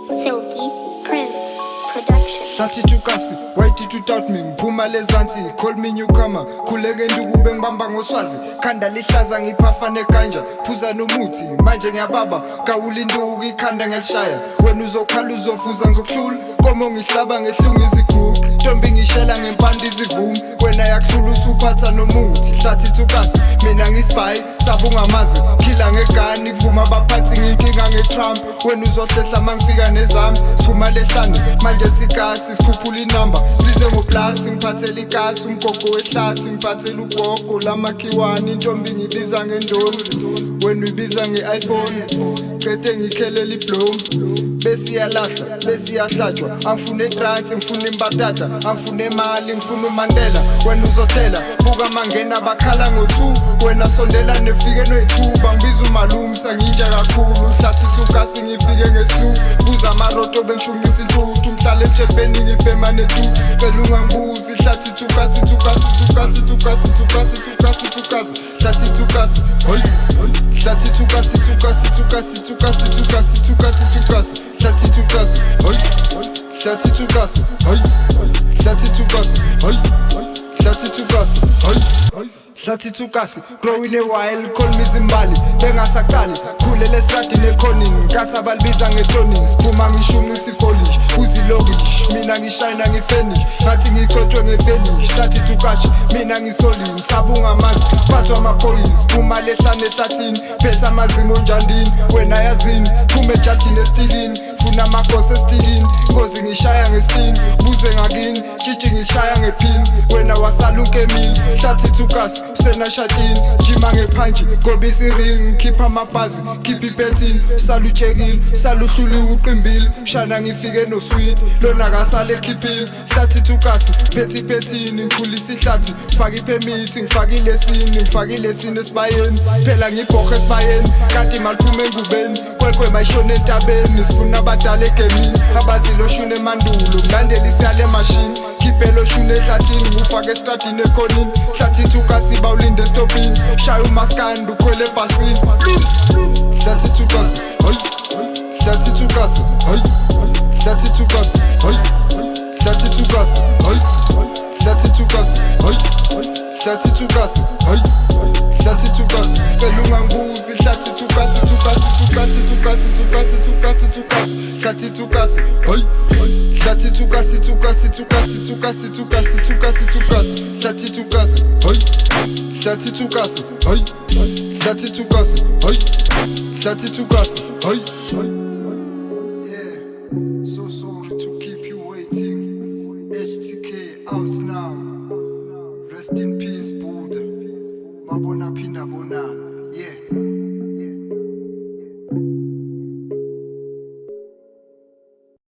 Silky Prince Production. Sathi tukasi, why did you doubt me? Ngiphuma lezansi, call me newcomer. Khuleke ndukube ngibamba ngoswazi. Khanda lihlaza ngiphafa nekanja. Phuza nomuthi, manje ngiyababa. Kawuli nduku ikhanda ngelishaya. Wena uzokhala uzofuza ngizokuhlula. Komo ngihlaba ngehlungu izigugu. Ntombi ngishela ngempanda izivumi. Wena yakuhlula usuphatha nomuthi. Sathi tukasi, mina ngisibhayi, sabungamazi. Khila ngegani, kuvuma abaphathi nginkinga ngeTrump. Wena uzohlehla mangifika nezami. Siphuma lehlane, manje sikasi, sikhuphula inamba. Sibize ngoplasi, ngiphathela ikasi. Umgogo wehlathi, ngiphathela ugogo lamakhiwane. Intombi ngibiza ngendoni, wena uyibiza nge-iPhone. Qede ngikhelela iblomu, bese iyalahla, bese iyahlatshwa. Angifune trance, ngifuna imbatata. Angifune imali, ngifuna uMandela. Wena uzothela, buka mangena bakhala ngo-2. Wena sondela nefike noyithuba. Ngibiza umalume, sanginja kakhulu. Hlathi tukasi ngifike ngesihluku. Buza amaroto bengishumisa intuthu. Mhlala emtshepeni ngibhema netu. Cela ungangibuzi, hlathi tukasi, tukasi, tukasi, tukasi, tukasi, tukasi, tukasi. Hlathi tukasi, hoy. Hlathi tukasi, tukasi, tukasi, tukasi, tukasi, tukasi, tukasi. Hlathi tukasi, hoy. Hlathi tukasi, hoy. Hlathi tukasi, hoy. Hlathi tukasi, hoy. Hlathi tukasi, growing a while, call me Zimbali. Bengasaqali, khulele estradini ekhonini. Nkasa balibiza ngetoni, siphuma ngishumi sifolish. Uzilokish, mina ngishayina ngifenish. Ngathi ngikhontshwe ngefenish. Hlathi tukashi, mina ngisoli, ngisabunga amazi. Phathwa amaphoyisi, phuma lehlane ehlathini. Phethe amazimo njandini, wena yazini. Phume ejaldini estilini, funa amakhosi estilini. Ngozi ngishaya ngestini, buze ngakini. Tshitshi ngishaya ngephini, wena wasala unkemini. Hlathi tukasi, sena shatini, jima ngephanji, gobisi ring, khipha amabhazi, khipha ipetini, salutshekile, saluhluli uqimbile, shana ngifike nosweet, lona kasale khiphile. Hlathi tukasi, phethi phethini, ngikhulisa ihlathi, faka iphemithi, ngifakile esini, ngifakile esini esibayeni, phela ngibhohe esibayeni, kanti maliphume engubeni, kwekwe mayishone entabeni, sifuna abadala egemini, abaziloshune emandulo, mlandela isiyale emashini. Khiphelo shune ehlathini, ngufake estradini ekhonini. Hlathi tukasi bawulinde estopini, shaya umaskandi ukhwele ebhasini. Hlathi tukasi, hoy. Hlathi tukasi, hoy. Hlathi tukasi, hoy. Hlathi tukasi, hoy. Hlathi tukasi, hoy. Hlathi tukasi, hoy. Hlathi tukasi, cela ungangibuzi. Hlathi tukasi, tukasi, tukasi, tukasi, tukasi, tukasi, tukasi. Hlathi tukasi, hoy. Hlathi tukasi, tukasi, tukasi, tukasi, tukasi, tukasi, tukasi. Hlathi tukasi, hoy. Hlathi tukasi, hoy. Hlathi tukasi, hoy. Hlathi tukasi, hoy. Yeah, so sorry to keep you waiting. HTK out now. Rest in peace, Buddha. Mabona pinda bonana. Yeah.